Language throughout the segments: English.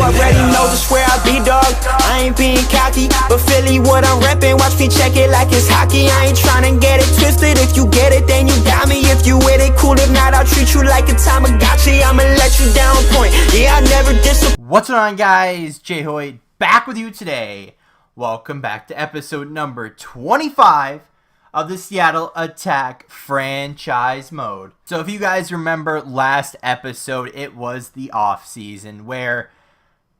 already know just where I be, dog. I ain't being cocky, but Philly what I'm reppin'. Watch me check it like it's hockey. I ain't tryna get it twisted. If you get it, then you got me. If you with it, cool. If not, I'll treat you like a Tamagotchi. I'ma let you down point. Yeah, I never disappoint. What's going on, guys? JHoyt back with you today. Welcome back to episode number 25 of the Seattle Attack franchise mode. So if you guys remember last episode, it was the off season where,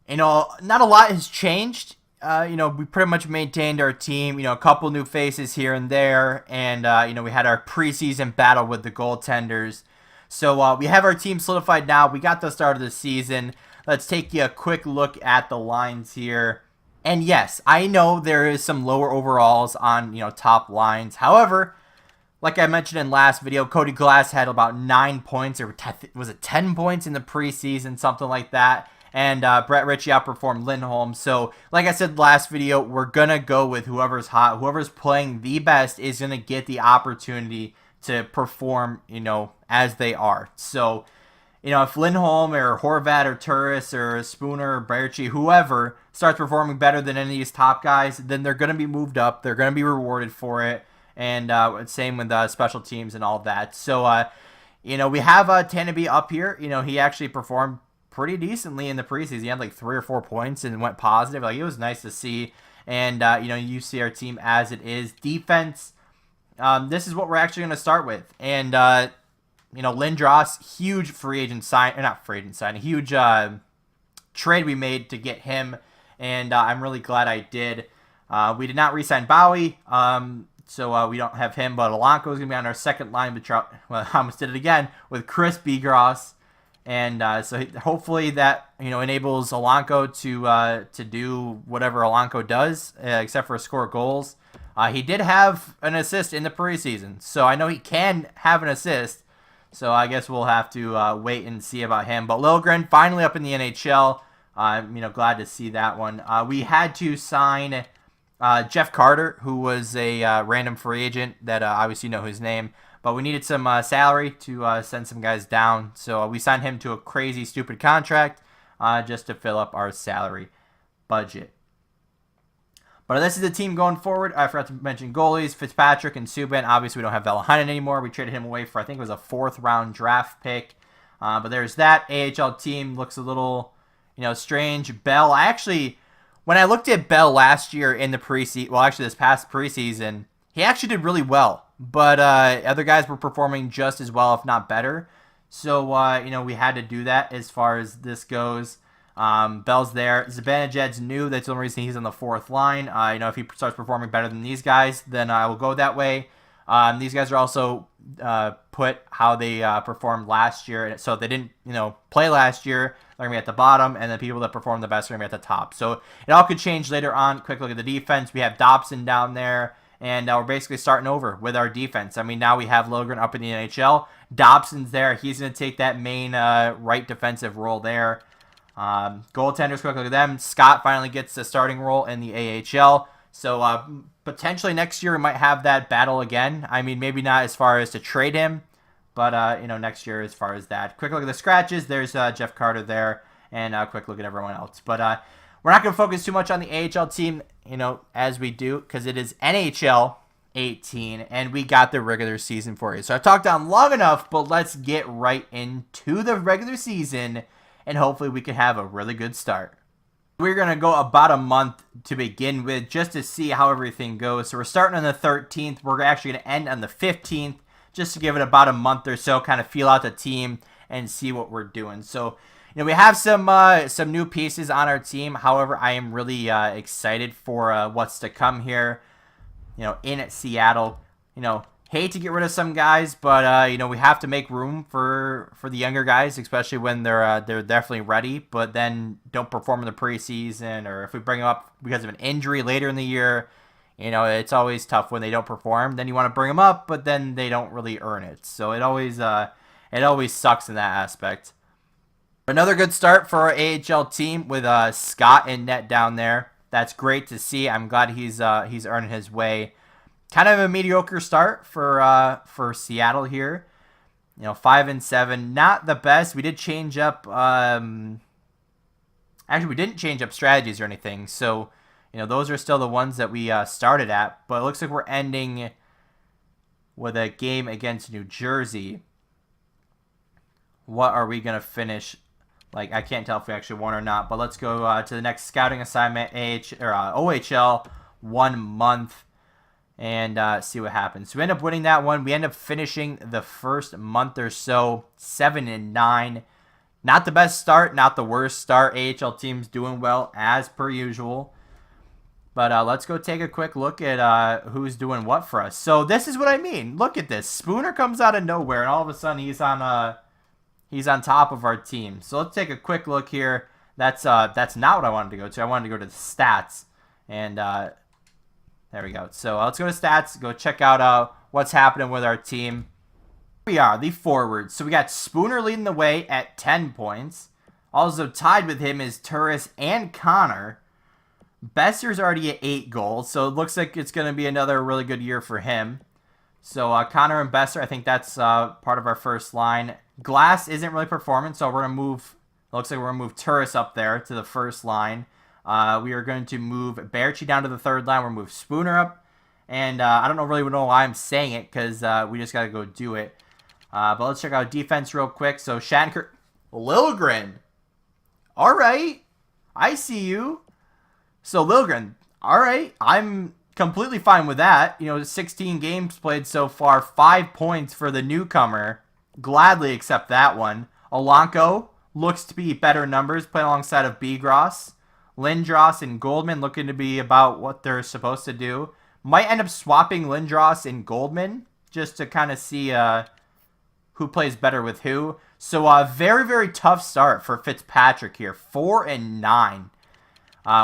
not a lot has changed. We pretty much maintained our team, a couple new faces here and there, and we had our preseason battle with the goaltenders. So we have our team solidified now. We got the start of the season. Let's take you a quick look at the lines here. And yes, I know there is some lower overalls on, top lines. However, like I mentioned in last video, Cody Glass had about 9 points, or was it 10 points in the preseason, something like that. And Brett Ritchie outperformed Lindholm. So, like I said last video, we're going to go with whoever's hot. Whoever's playing the best is going to get the opportunity to perform, as they are. So, if Lindholm or Horvat or Turris or Spooner or Ritchie, whoever starts performing better than any of these top guys, then they're going to be moved up. They're going to be rewarded for it. And same with special teams and all that. So, we have Tanabe up here. He actually performed pretty decently in the preseason. He had like 3 or 4 points and went positive. Like, it was nice to see. And, you see our team as it is. Defense, this is what we're actually going to start with. And, Lindros, huge huge trade we made to get him. And I'm really glad I did. We did not re-sign Bowie, so we don't have him. But Alanko is going to be on our second line. I almost did it again with Chris Bigros. And so hopefully that enables Alanko to do whatever Alanko does, except for score goals. He did have an assist in the preseason, so I know he can have an assist. So I guess we'll have to wait and see about him. But Liljegren finally up in the NHL. I'm glad to see that one. We had to sign Jeff Carter, who was a random free agent that obviously you know his name. But we needed some salary to send some guys down. So we signed him to a crazy, stupid contract just to fill up our salary budget. But this is the team going forward. I forgot to mention goalies, Fitzpatrick and Subban. Obviously, we don't have Velhainen anymore. We traded him away for, I think it was a 4th-round draft pick. But there's that. AHL team looks a little, strange. Bell, when I looked at Bell last year in the preseason, this past preseason, he actually did really well. But other guys were performing just as well, if not better. So, we had to do that as far as this goes. Bell's there. Zibanejad's new. That's the only reason he's on the 4th line. If he starts performing better than these guys, then I will go that way. These guys are also put how they performed last year. So if they didn't, play last year, they're going to be at the bottom, and the people that perform the best are going to be at the top. So it all could change later on. Quick look at the defense. We have Dobson down there, and we're basically starting over with our defense. Now we have Liljegren up in the NHL. Dobson's there. He's going to take that main right defensive role there. Goaltenders, quick look at them. Scott finally gets the starting role in the AHL. So potentially next year we might have that battle again. Maybe not as far as to trade him, but next year as far as that. Quick look at the scratches. There's Jeff Carter there, and a quick look at everyone else. But we're not going to focus too much on the AHL team, as we do, because it is NHL 18, and we got the regular season for you. So I've talked on long enough, but let's get right into the regular season, and hopefully we can have a really good start. We're going to go about a month to begin with just to see how everything goes. So we're starting on the 13th. We're actually going to end on the 15th just to give it about a month or so, kind of feel out the team and see what we're doing. So, we have some new pieces on our team. However, I am really excited for what's to come here, in Seattle. Hate to get rid of some guys, but we have to make room for the younger guys, especially when they're definitely ready, but then don't perform in the preseason, or if we bring them up because of an injury later in the year, it's always tough when they don't perform. Then you want to bring them up, but then they don't really earn it. So it always sucks in that aspect. Another good start for our AHL team with Scott in net down there. That's great to see. I'm glad he's earning his way. Kind of a mediocre start for Seattle here. 5-7, not the best. We did change up. I Actually, we didn't change up strategies or anything, so those are still the ones that we started at. But it looks like we're ending with a game against New Jersey. What are we gonna finish? Like, I can't tell if we actually won or not. But let's go to the next scouting assignment, OHL, 1 month, and see what happens. So we end up winning that one. We end up finishing the first month or so 7-9. Not the best start, not the worst start. AHL team's doing well as per usual. But let's go take a quick look at who's doing what for us. So this is what I mean. Look at this. Spooner comes out of nowhere, and all of a sudden he's on top of our team. So let's take a quick look here. That's not what I wanted to go to. I wanted to go to the stats, and there we go. So let's go to stats. Go check out what's happening with our team. Here we are, the forwards. So we got Spooner leading the way at 10 points. Also tied with him is Turris and Connor. Besser's already at 8 goals, so it looks like it's going to be another really good year for him. So Connor and Besser, I think that's part of our first line. Glass isn't really performing, so we're going to move, looks like we're going to move Turris up there to the first line. We are going to move Berchi down to the third line. We're going to move Spooner up. And I don't really know why I'm saying it, because we just got to go do it. But let's check out defense real quick. So Shattenkirk, Liljegren. All right, I see you. So Liljegren, all right, I'm completely fine with that. 16 games played so far, 5 points for the newcomer. Gladly accept that one. Olanko looks to be better numbers, playing alongside of Bigros. Lindros and Goldman looking to be about what they're supposed to do. Might end up swapping Lindros and Goldman just to kind of see who plays better with who. So very, very tough start for Fitzpatrick here. 4-9.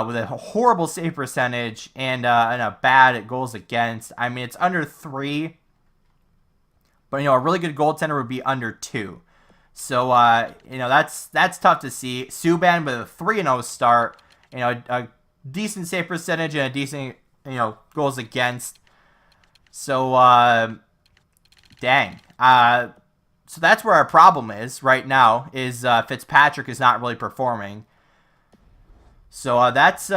With a horrible save percentage and a bad goals against. I mean, it's under 3. But, a really good goaltender would be under 2. So, that's tough to see. Subban with a 3-0 start. A decent save percentage and a decent, goals against. So, dang. So that's where our problem is right now, is Fitzpatrick is not really performing. So that's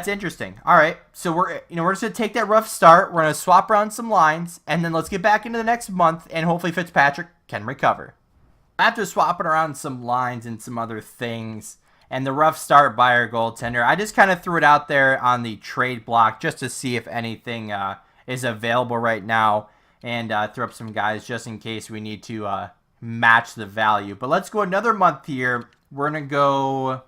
interesting. All right, so we're just gonna take that rough start. We're gonna swap around some lines, and then let's get back into the next month, and hopefully Fitzpatrick can recover. After swapping around some lines and some other things, and the rough start by our goaltender, I just kind of threw it out there on the trade block just to see if anything is available right now, and throw up some guys just in case we need to match the value. But let's go another month here. We're gonna go.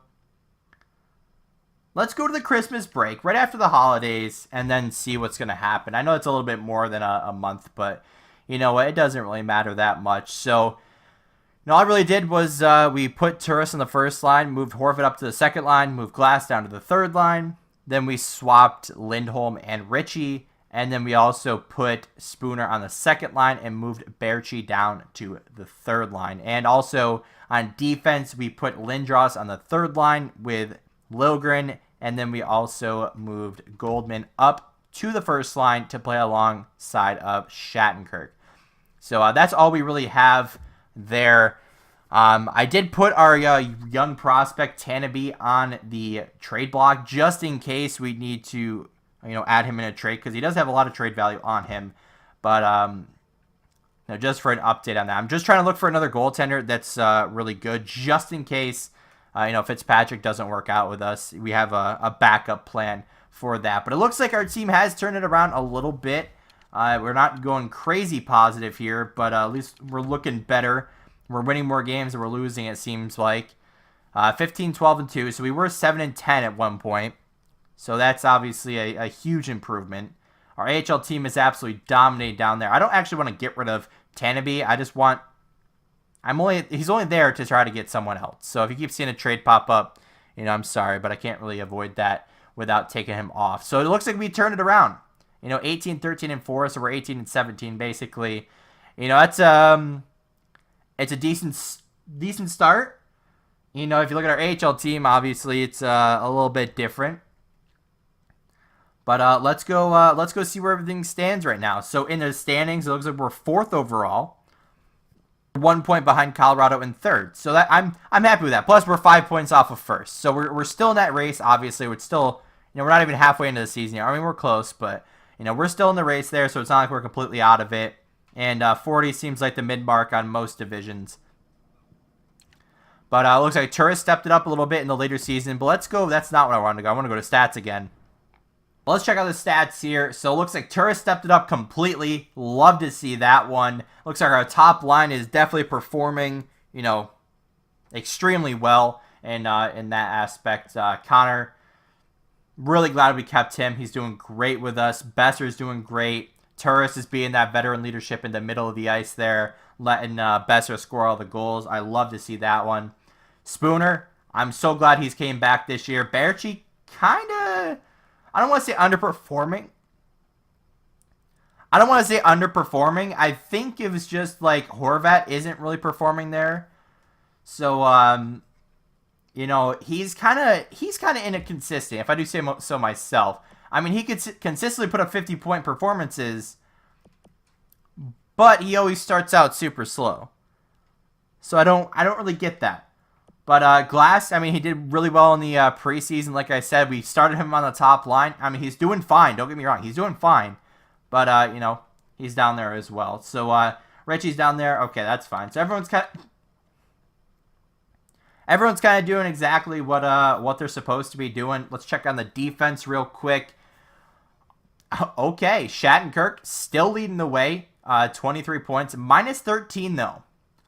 Let's go to the Christmas break right after the holidays and then see what's going to happen. I know it's a little bit more than a month, but you know what? It doesn't really matter that much. So, all I really did was we put Turris on the first line, moved Horvat up to the second line, moved Glass down to the third line. Then we swapped Lindholm and Ritchie. And then we also put Spooner on the second line and moved Berchi down to the third line. And also on defense, we put Lindros on the third line with Liljegren, and then we also moved Goldman up to the first line to play alongside of Shattenkirk. So that's all we really have there. I did put our young prospect Tanabe on the trade block just in case we need to add him in a trade, because he does have a lot of trade value on him. But just for an update on that, I'm just trying to look for another goaltender that's really good, just in case Fitzpatrick doesn't work out with us. We have a backup plan for that. But it looks like our team has turned it around a little bit. We're not going crazy positive here, but at least we're looking better. We're winning more games than we're losing, it seems like. 15, 12, and 2. So we were 7-10 at one point. So that's obviously a huge improvement. Our AHL team is absolutely dominating down there. I don't actually want to get rid of Tanabe. I just want... he's only there to try to get someone else. So if you keep seeing a trade pop up, I'm sorry, but I can't really avoid that without taking him off. So it looks like we turned it around. 18, 13, and 4, so we're 18 and 17 basically. It's a decent start. If you look at our AHL team, obviously it's a little bit different. But let's go see where everything stands right now. So in the standings, it looks like we're 4th overall. 1 point behind Colorado in third. So that I'm happy with that. Plus, we're 5 points off of first. So we're still in that race. Obviously, we're still, we're not even halfway into the season yet. I mean, we're close, but, we're still in the race there. So it's not like we're completely out of it. And 40 seems like the mid-mark on most divisions. But it looks like Tourist stepped it up a little bit in the later season. But let's go. That's not what I wanted to go. I want to go to stats again. Well, let's check out the stats here. So it looks like Tourist stepped it up completely. Love to see that one. Looks like our top line is definitely performing, extremely well in that aspect. Connor, really glad we kept him. He's doing great with us. Besser's doing great. Tourist is being that veteran leadership in the middle of the ice there, letting Besser score all the goals. I love to see that one. Spooner, I'm so glad he's came back this year. Berchi, kind of, I don't want to say underperforming. I think it was just like Horvat isn't really performing there. So, he's kind of inconsistent, if I do say so myself. I mean, he could consistently put up 50-point performances, but he always starts out super slow. So I don't really get that. But Glass, I mean, he did really well in the preseason. Like I said, we started him on the top line. I mean, he's doing fine. Don't get me wrong. He's doing fine. But, he's down there as well. So Richie's down there. Okay, that's fine. So everyone's kind of doing exactly what they're supposed to be doing. Let's check on the defense real quick. Okay, Shattenkirk still leading the way. 23 points. Minus 13, though.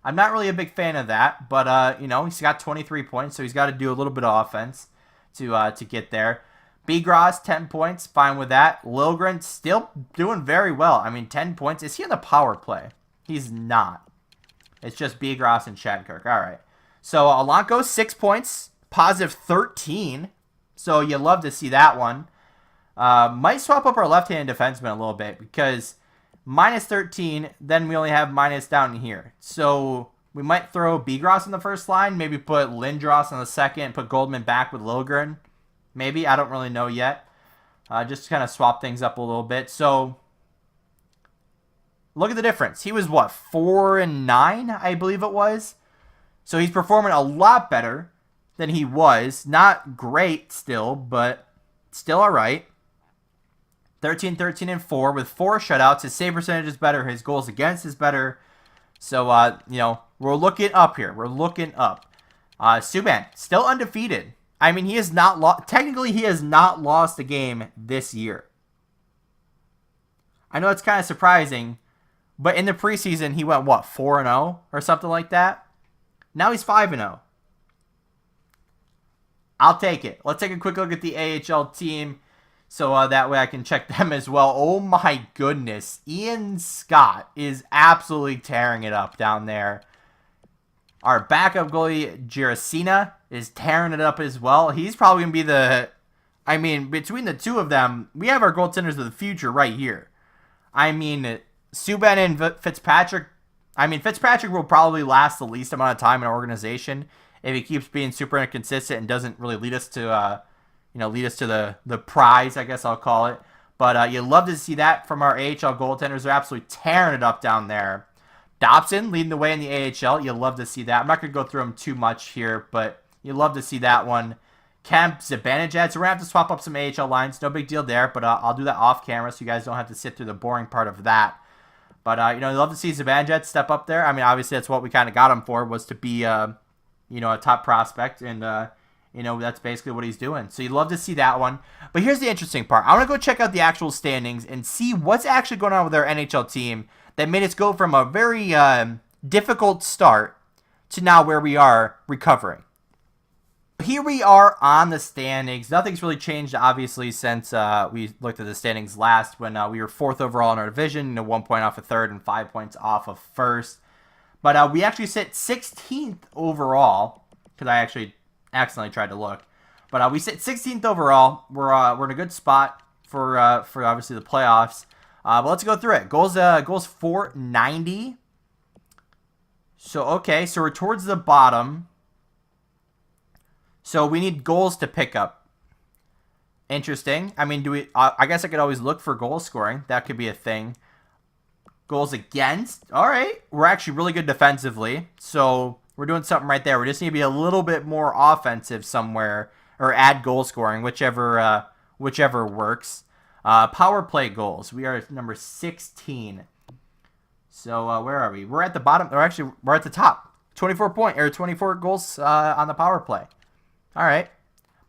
I'm not really a big fan of that, but, he's got 23 points, so he's got to do a little bit of offense to get there. B-Gross, 10 points, fine with that. Lilgren still doing very well. I mean, 10 points. Is he on the power play? He's not. It's just B-Gross and Shattenkirk. All right. So, Alanko, 6 points, positive 13. So, you love to see that one. Might swap up our left-handed defenseman a little bit because minus 13, then we only have minus down here. So we might throw B-Gross in the first line, maybe put Lindros on the second, put Goldman back with Lilgren. Maybe, I don't really know yet. Just to kind of swap things up a little bit. So look at the difference. He was, 4-9, I believe it was. So he's performing a lot better than he was. Not great still, but still all right. 13, 13, and 4 with 4 shutouts. His save percentage is better. His goals against is better. So, we're looking up here. We're looking up. Subban, still undefeated. I mean, he has not lost. Technically, he has not lost a game this year. I know it's kind of surprising, but in the preseason, he went, 4-0 or something like that? Now he's 5-0. I'll take it. Let's take a quick look at the AHL team. So that way I can check them as well. Oh my goodness. Ian Scott is absolutely tearing it up down there. Our backup goalie, Girasina, is tearing it up as well. He's probably going to be between the two of them, we have our goaltenders of the future right here. I mean, Subban and Fitzpatrick. I mean, Fitzpatrick will probably last the least amount of time in our organization if he keeps being super inconsistent and doesn't really lead us to the prize, I guess I'll call it. But you love to see that from our AHL goaltenders. They're absolutely tearing it up down there. Dobson leading the way in the AHL. You love to see that. I'm not going to go through them too much here, but you love to see that one. Kemp, Zibanejad. So we're going to have to swap up some AHL lines. No big deal there, but I'll do that off camera so you guys don't have to sit through the boring part of that. But, you love to see Zibanejad step up there. I mean, obviously that's what we kind of got him for, was to be, a top prospect. And, that's basically what he's doing. So you love to see that one. But here's the interesting part. I want to go check out the actual standings and see what's actually going on with our NHL team that made us go from a very difficult start to now where we are recovering. Here we are on the standings. Nothing's really changed, obviously, since we looked at the standings last when we were 4th overall in our division, 1 point off of 3rd and 5 points off of 1st. But we actually sit 16th overall, because I actually accidentally tried to look. But we sit 16th overall. We're in a good spot for obviously the playoffs. But let's go through it. Goals 490. So, okay, so we're towards the bottom. So we need goals to pick up. Interesting. I mean, I guess I could always look for goal scoring. That could be a thing. Goals against. All right. We're actually really good defensively. So we're doing something right there. We just need to be a little bit more offensive somewhere, or add goal scoring, whichever works. Power play goals. We are number 16. So where are we? We're at the bottom. Or actually, we're at the top. 24 goals on the power play. All right.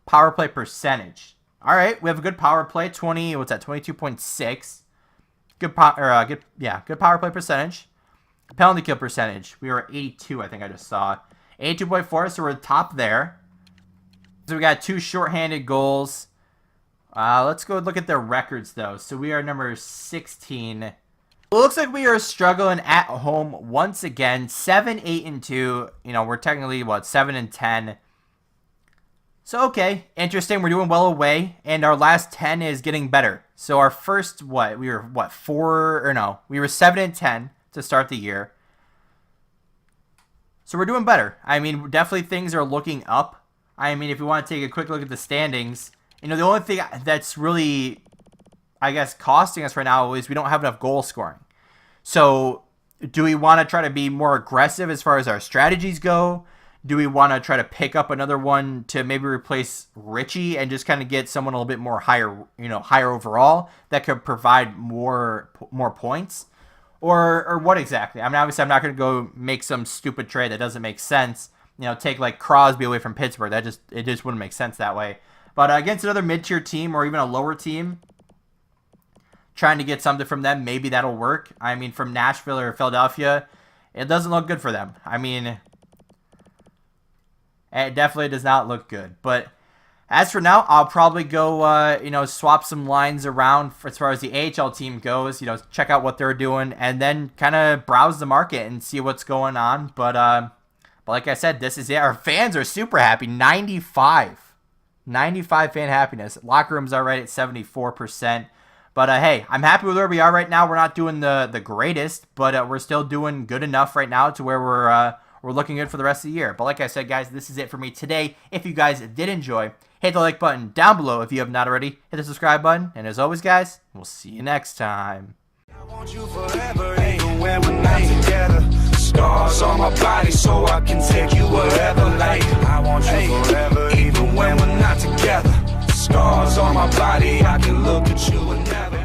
Power play percentage. All right. We have a good power play. 22.6. Good power play percentage. Penalty kill percentage. We were at 82, I think I just saw. 82.4, so we're at the top there. So we got 2 shorthanded goals. Let's go look at their records, though. So we are number 16. It looks like we are struggling at home once again. 7-8-2. You know, we're technically, 7-10. So, okay. Interesting. We're doing well away. And our last 10 is getting better. So our first, we were 7-10 to start the year. So we're doing better. I mean, definitely things are looking up. I mean, if you want to take a quick look at the standings, you know, the only thing that's really, I guess, costing us right now is we don't have enough goal scoring. So do we want to try to be more aggressive as far as our strategies go? Do we want to try to pick up another one to maybe replace Richie and just kind of get someone a little bit more higher overall that could provide more points? Or what exactly? I mean, obviously, I'm not going to go make some stupid trade that doesn't make sense. You know, take like Crosby away from Pittsburgh. It just wouldn't make sense that way. But against another mid-tier team or even a lower team, trying to get something from them, maybe that'll work. I mean, from Nashville or Philadelphia, it doesn't look good for them. I mean, it definitely does not look good. But as for now, I'll probably go, swap some lines around as far as the AHL team goes. You know, check out what they're doing and then kind of browse the market and see what's going on. But like I said, this is it. Our fans are super happy. 95 fan happiness. Locker rooms are right at 74%. But hey, I'm happy with where we are right now. We're not doing the greatest, but we're still doing good enough right now to where we're looking good for the rest of the year. But like I said, guys, this is it for me today. If you guys did enjoy, hit the like button down below if you have not already. Hit the subscribe button. And as always, guys, we'll see you next time. I want you forever, even when we're not together. Scars on my body so I can take you wherever. Like, I want you forever, even when we're not together. Scars on my body, I can look at you and never